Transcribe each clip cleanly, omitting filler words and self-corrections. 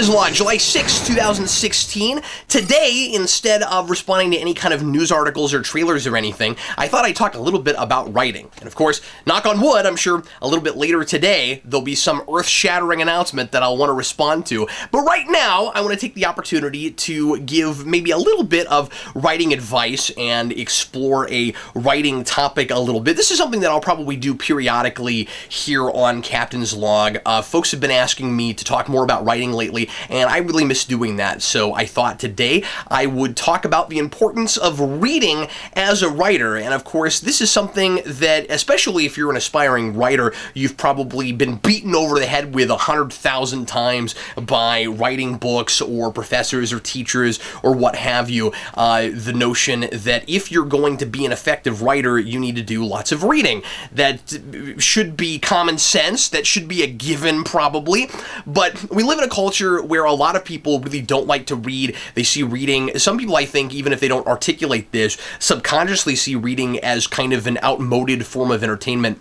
Captain's Log, July 6, 2016. Today, instead of responding to any kind of news articles or trailers or anything, I thought I'd talk a little bit about writing. And of course, knock on wood, I'm sure a little bit later today, there'll be some earth-shattering announcement that I'll want to respond to. But right now, I want to take the opportunity to give maybe a little bit of writing advice and explore a writing topic a little bit. This is something that I'll probably do periodically here on Captain's Log. Folks have been asking me to talk more about writing lately, and I really miss doing that, so I thought today I would talk about the importance of reading as a writer. And of course, this is something that, especially if you're an aspiring writer, you've probably been beaten over the head with 100,000 times by writing books or professors or teachers or what have you. The notion that if you're going to be an effective writer, you need to do lots of reading. That should be common sense, that should be a given probably, but we live in a culture where a lot of people really don't like to read. They see reading, some people I think, even if they don't articulate this, subconsciously see reading as kind of an outmoded form of entertainment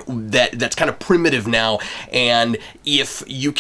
that's kind of primitive now. And if we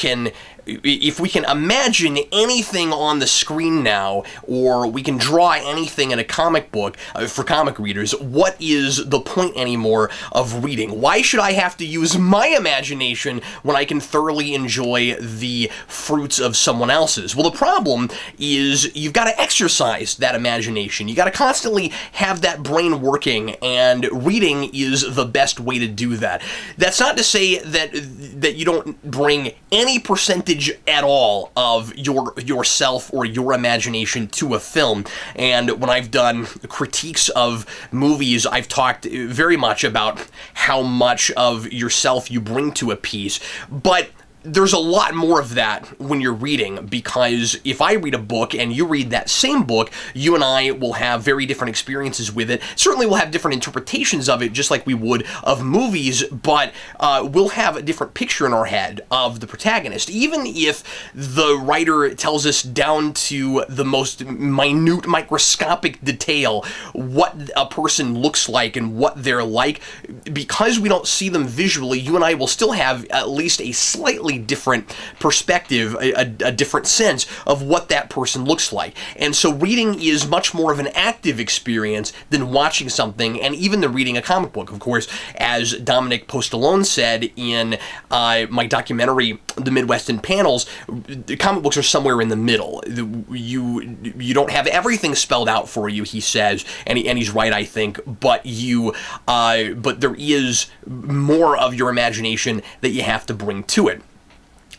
can imagine anything on the screen now, or we can draw anything in a comic book for comic readers, what is the point anymore of reading? Why should I have to use my imagination when I can thoroughly enjoy the fruits of someone else's? Well, the problem is you've got to exercise that imagination. You got to constantly have that brain working, and reading is the best way to do that. That's not to say that you don't bring any percentage at all of yourself or your imagination to a film. And when I've done critiques of movies, I've talked very much about how much of yourself you bring to a piece. But there's a lot more of that when you're reading, because if I read a book and you read that same book, you and I will have very different experiences with it. Certainly we'll have different interpretations of it, just like we would of movies, but we'll have a different picture in our head of the protagonist. Even if the writer tells us down to the most minute microscopic detail what a person looks like and what they're like, because we don't see them visually, you and I will still have at least a slightly different perspective, a different sense of what that person looks like. And so reading is much more of an active experience than watching something, and even than reading a comic book. Of course, as Dominic Postalone said in my documentary, The Midwest in Panels, the comic books are somewhere in the middle. You don't have everything spelled out for you, he says, and he's right, I think, but there is more of your imagination that you have to bring to it.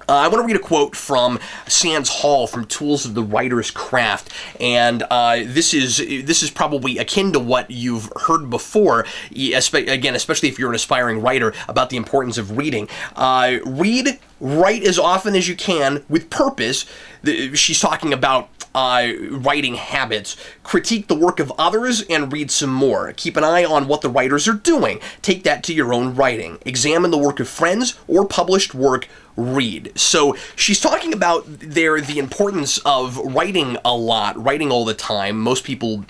I want to read a quote from Sands Hall from Tools of the Writer's Craft, and this is probably akin to what you've heard before, especially if you're an aspiring writer, about the importance of reading. Write as often as you can with purpose. She's talking about writing habits. Critique the work of others and read some more. Keep an eye on what the writers are doing. Take that to your own writing. Examine the work of friends or published work. Read. So she's talking about the importance of writing a lot, writing all the time. Most people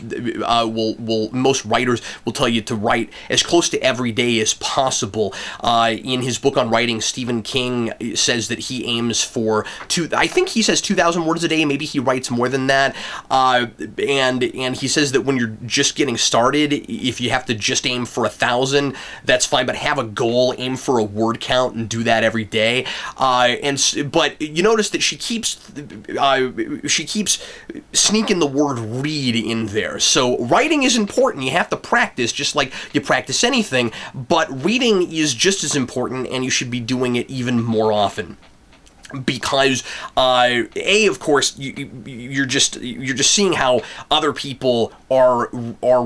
most writers will tell you to write as close to every day as possible. In his book on writing, Stephen King says that he aims for I think he says 2,000 words a day. Maybe he writes more than that. And he says that when you're just getting started, if you have to just aim for 1,000, that's fine. But have a goal, aim for a word count, and do that every day. But you notice that she keeps sneaking the word read in there. So writing is important. You have to practice just like you practice anything, but reading is just as important, and you should be doing it even more often. Because of course, you're just seeing how other people are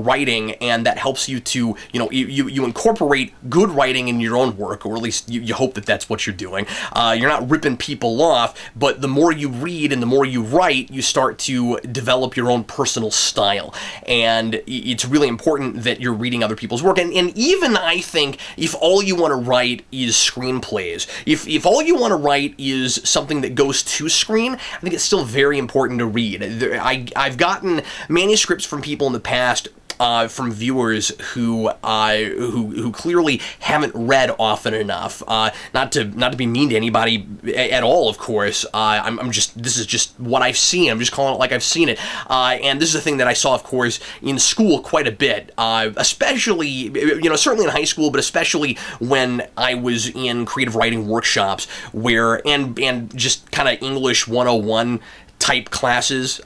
writing, and that helps you to you incorporate good writing in your own work, or at least you hope that that's what you're doing. You're not ripping people off, but the more you read and the more you write, you start to develop your own personal style, and it's really important that you're reading other people's work. And even I think if all you want to write is screenplays, if all you want to write is something that goes to screen, I think it's still very important to read. I've gotten manuscripts from people in the past from viewers who clearly haven't read often enough. Not to be mean to anybody at all, of course. This is just what I've seen. I'm just calling it like I've seen it. And this is a thing that I saw, of course, in school quite a bit, especially, certainly in high school, but especially when I was in creative writing workshops and just kind of English 101 type classes,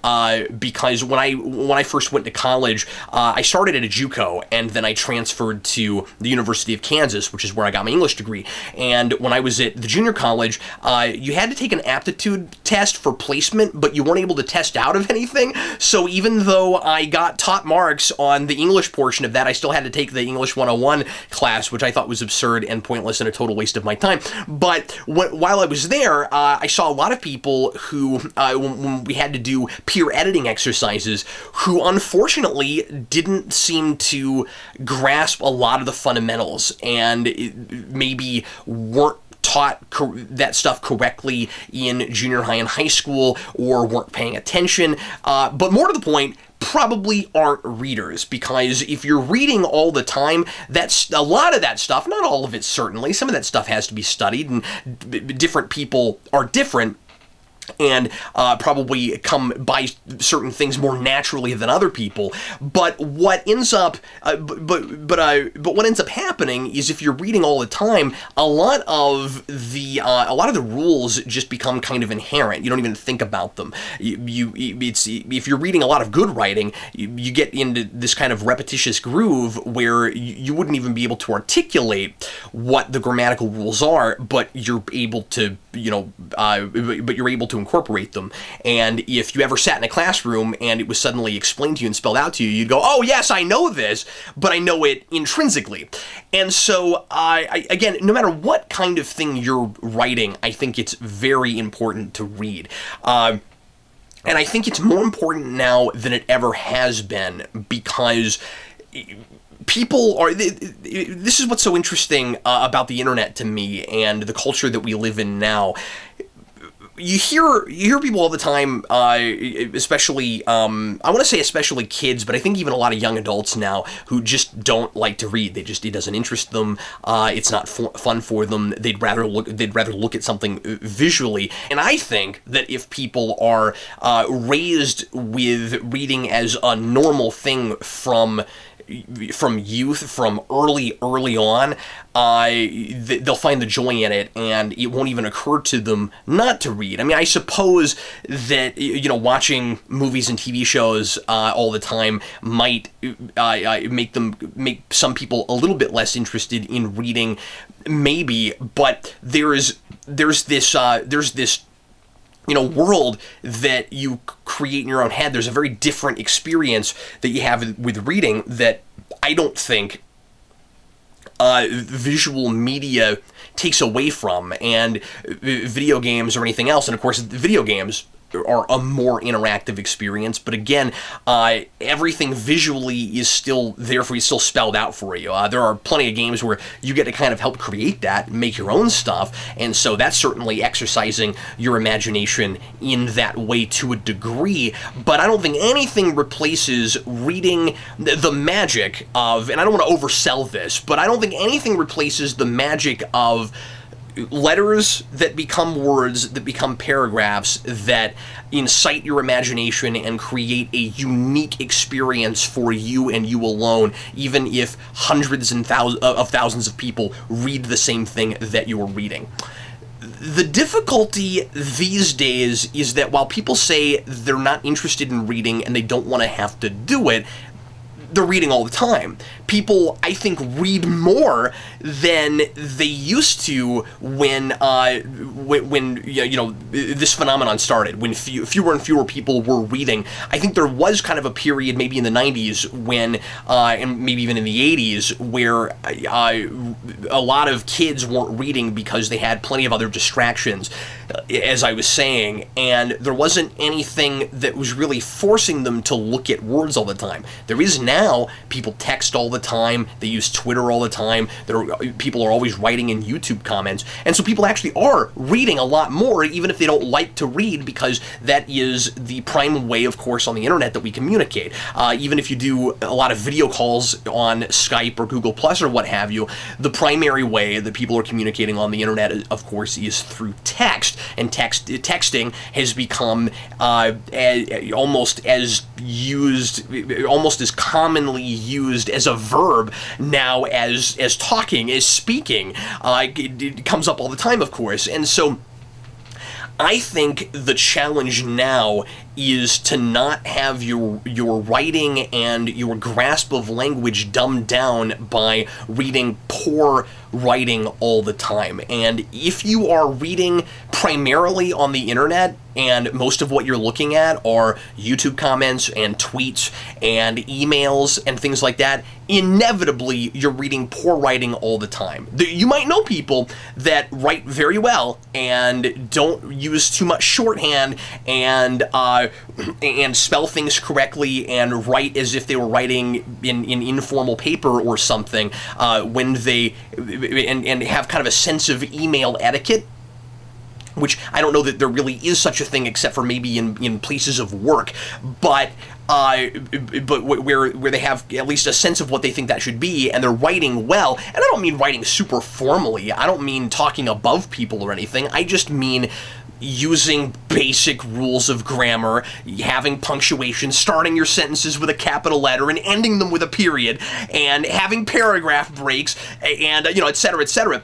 because when I first went to college, I started at a JUCO, and then I transferred to the University of Kansas, which is where I got my English degree. And when I was at the junior college, you had to take an aptitude test for placement, but you weren't able to test out of anything. So even though I got top marks on the English portion of that, I still had to take the English 101 class, which I thought was absurd and pointless and a total waste of my time. But while I was there, I saw a lot of people who, when we had to do peer editing exercises, who unfortunately didn't seem to grasp a lot of the fundamentals and maybe weren't taught that stuff correctly in junior high and high school, or weren't paying attention. But more to the point, probably aren't readers, because if you're reading all the time, that's a lot of that stuff, not all of it certainly, some of that stuff has to be studied, and different people are different, and probably come by certain things more naturally than other people. But what ends up, what ends up happening is, if you're reading all the time, a lot of the rules just become kind of inherent. You don't even think about them. If you're reading a lot of good writing, you get into this kind of repetitious groove where you wouldn't even be able to articulate what the grammatical rules are, but you're able to, but you're able to incorporate them. And if you ever sat in a classroom and it was suddenly explained to you and spelled out to you, you'd go, oh yes, I know this, but I know it intrinsically. And so, again, no matter what kind of thing you're writing, I think it's very important to read. And I think it's more important now than it ever has been, because people are, this is what's so interesting about the internet to me and the culture that we live in now. You hear people all the time, especially, I want to say especially kids, but I think even a lot of young adults now, who just don't like to read. It doesn't interest them. It's not fun for them. They'd rather look at something visually. And I think that if people are raised with reading as a normal thing from youth, from early on, they'll find the joy in it, and it won't even occur to them not to read. I mean, I suppose that, watching movies and TV shows all the time might make some people a little bit less interested in reading, maybe, but there's this world that you create in your own head. There's a very different experience that you have with reading that I don't think visual media takes away from, and video games or anything else. And of course, video games are a more interactive experience, but again, everything visually is still there for you, still spelled out for you. There are plenty of games where you get to kind of help create that, make your own stuff, and so that's certainly exercising your imagination in that way to a degree, but I don't think anything replaces reading the magic of, and I don't want to oversell this, but I don't think anything replaces the magic of letters that become words, that become paragraphs, that incite your imagination and create a unique experience for you and you alone, even if hundreds and thousands of people read the same thing that you're reading. The difficulty these days is that while people say they're not interested in reading and they don't want to have to do it, they're reading all the time. People, I think, read more than they used to when this phenomenon started, when fewer and fewer people were reading. I think there was kind of a period, maybe in the 90s, when, and maybe even in the 80s, where a lot of kids weren't reading because they had plenty of other distractions, as I was saying, and there wasn't anything that was really forcing them to look at words all the time. There is now. now people text all the time, they use Twitter all the time, people are always writing in YouTube comments, and so people actually are reading a lot more, even if they don't like to read, because that is the prime way, of course, on the internet that we communicate. Even if you do a lot of video calls on Skype or Google Plus or what have you, the primary way that people are communicating on the internet, of course, is through text, and texting has become almost as commonly used as a verb now as talking, as speaking. It comes up all the time, of course, and so I think the challenge now is to not have your writing and your grasp of language dumbed down by reading poor writing all the time. And if you are reading primarily on the internet, and most of what you're looking at are YouTube comments and tweets and emails and things like that, inevitably you're reading poor writing all the time. You might know people that write very well and don't use too much shorthand and spell things correctly and write as if they were writing in informal paper or something, when they and have kind of a sense of email etiquette, which I don't know that there really is such a thing except for maybe in places of work, but where they have at least a sense of what they think that should be, and they're writing well. And I don't mean writing super formally. I don't mean talking above people or anything. I just mean using basic rules of grammar, having punctuation, starting your sentences with a capital letter and ending them with a period, and having paragraph breaks, and et cetera, et cetera.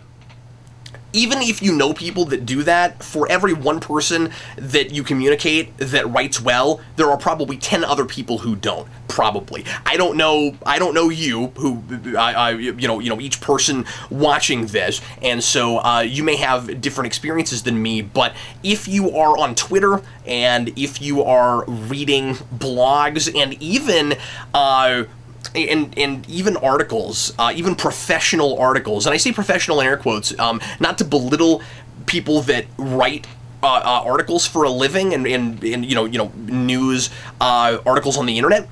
Even if you know people that do that, for every one person that you communicate that writes well, there are probably 10 other people who don't. Probably. I don't know you, who, each person watching this, and so you may have different experiences than me, but if you are on Twitter, and if you are reading blogs, and even and even articles, even professional articles, and I say professional in air quotes, not to belittle people that write articles for a living and news articles on the internet,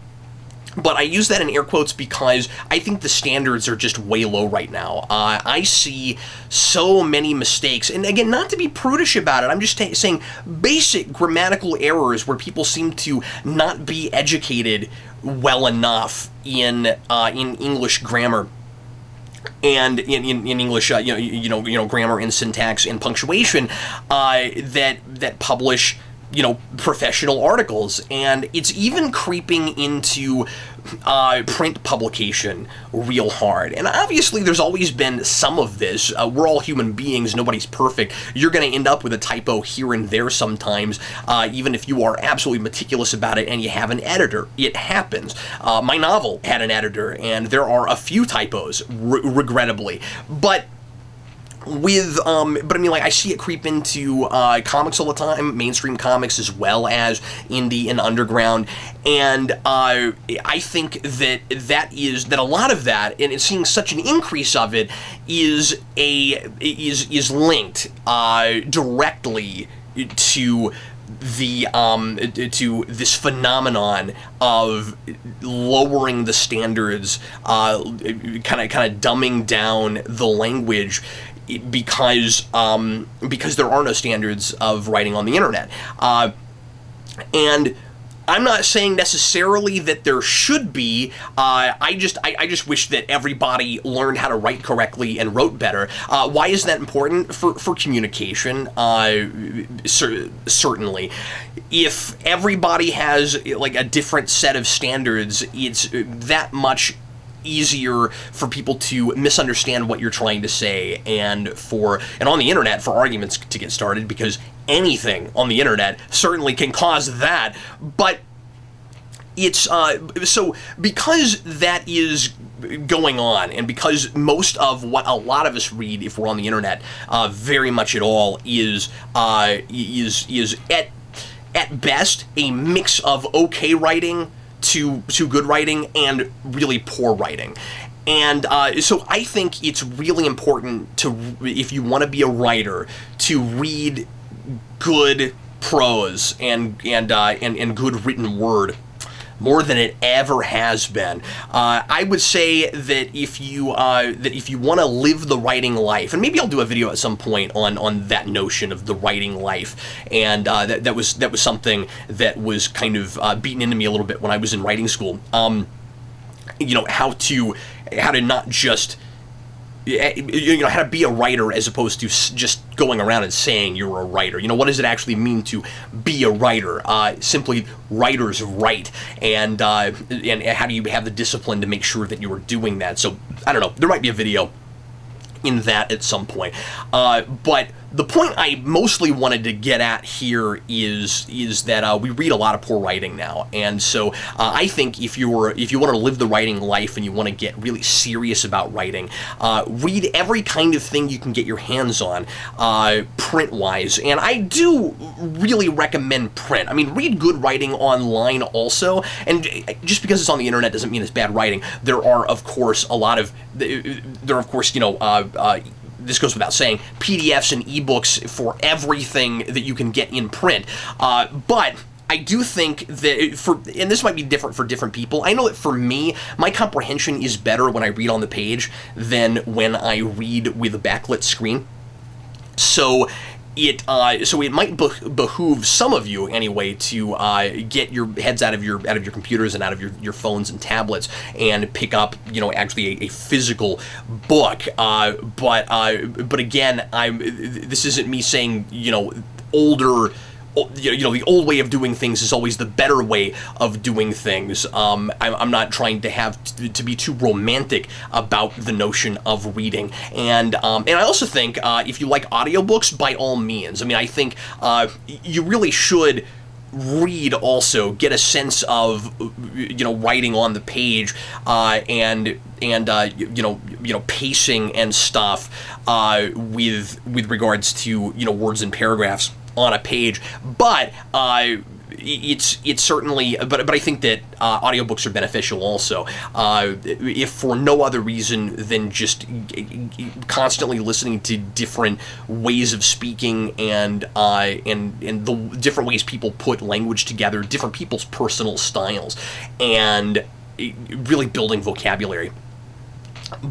but I use that in air quotes because I think the standards are just way low right now. I see so many mistakes, and again, not to be prudish about it, I'm just saying basic grammatical errors where people seem to not be educated well enough in English grammar and in English, grammar and syntax and punctuation, that publish professional articles, and it's even creeping into print publication real hard. And obviously there's always been some of this. We're all human beings, nobody's perfect. You're going to end up with a typo here and there sometimes, even if you are absolutely meticulous about it and you have an editor. It happens. My novel had an editor, and there are a few typos, regrettably. But I see it creep into comics all the time, mainstream comics as well as indie and underground, and I think that a lot of that, and it's seeing such an increase of it, is linked directly to this phenomenon of lowering the standards, kind of dumbing down the language, because there are no standards of writing on the internet, and I'm not saying necessarily that there should be. I just wish that everybody learned how to write correctly and wrote better. Why is that important for communication? Certainly, if everybody has like a different set of standards, it's that much easier for people to misunderstand what you're trying to say, and on the internet for arguments to get started, because anything on the internet certainly can cause that. But it's so because that is going on, and because most of what a lot of us read, if we're on the internet, very much at all, is at best a mix of okay writing to good writing and really poor writing. And so I think it's really important if you want to be a writer, to read good prose and good written word. more than it ever has been. I would say that if you want to live the writing life, and maybe I'll do a video at some point on that notion of the writing life, and that was something that was kind of beaten into me a little bit when I was in writing school. How to not just how to be a writer as opposed to just going around and saying you're a writer. What does it actually mean to be a writer? Simply, writers write, and how do you have the discipline to make sure that you are doing that? So, I don't know, there might be a video in that at some point. But the point I mostly wanted to get at here is that we read a lot of poor writing now, and so I think if you want to live the writing life and you want to get really serious about writing, read every kind of thing you can get your hands on, print-wise, and I do really recommend print. I mean, read good writing online also, and just because it's on the internet doesn't mean it's bad writing. There are, of course, this goes without saying, PDFs and ebooks for everything that you can get in print. But I do think that and this might be different for different people. I know that for me, my comprehension is better when I read on the page than when I read with a backlit screen. So it might behoove some of you anyway to get your heads out of your computers and out of your phones and tablets and pick up actually a physical book. But again, this isn't me saying older. The old way of doing things is always the better way of doing things. I'm not trying to be too romantic about the notion of reading. And I also think if you like audiobooks, by all means. I mean, I think you really should read also, get a sense of writing on the page, and pacing and stuff with regards to words and paragraphs on a page, but it's certainly, but I think that audiobooks are beneficial also, if for no other reason than just constantly listening to different ways of speaking and the different ways people put language together, different people's personal styles, and really building vocabulary.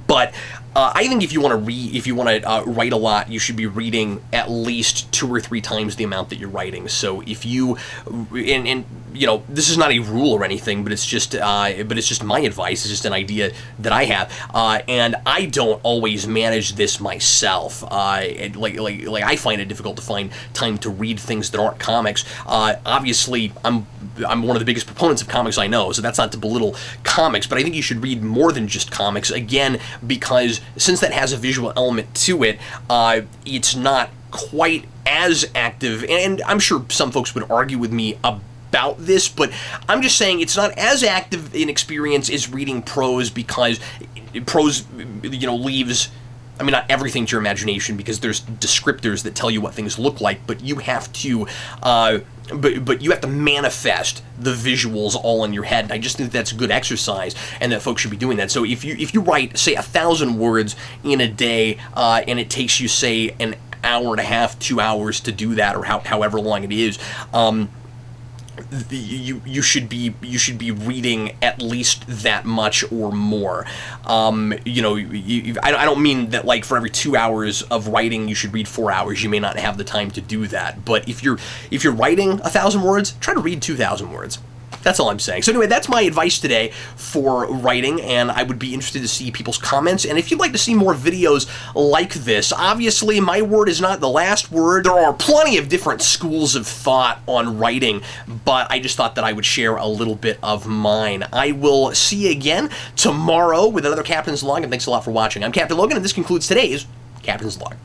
But I think if you want to write a lot, you should be reading at least 2 or 3 times the amount that you're writing. So if you, and this is not a rule or anything, but it's just my advice. It's just an idea that I have, and I don't always manage this myself. Like I find it difficult to find time to read things that aren't comics. Obviously, I'm one of the biggest proponents of comics I know, so that's not to belittle comics, but I think you should read more than just comics, again, because since that has a visual element to it, it's not quite as active, and I'm sure some folks would argue with me about this, but I'm just saying it's not as active an experience as reading prose, because prose, leaves, I mean, not everything to your imagination, because there's descriptors that tell you what things look like, but you have to, but you have to manifest the visuals all in your head. And I just think that's good exercise, and that folks should be doing that. So if you write, say, 1,000 words in a day, and it takes you, say, an hour and a half, 2 hours to do that, or however long it is, you should be reading at least that much or more. I don't mean that like for every 2 hours of writing you should read 4 hours. You may not have the time to do that. But if you're writing 1,000 words, try to read 2,000 words. That's all I'm saying. So anyway, that's my advice today for writing, and I would be interested to see people's comments. And if you'd like to see more videos like this, obviously my word is not the last word. There are plenty of different schools of thought on writing, but I just thought that I would share a little bit of mine. I will see you again tomorrow with another Captain's Log, and thanks a lot for watching. I'm Captain Logan, and this concludes today's Captain's Log.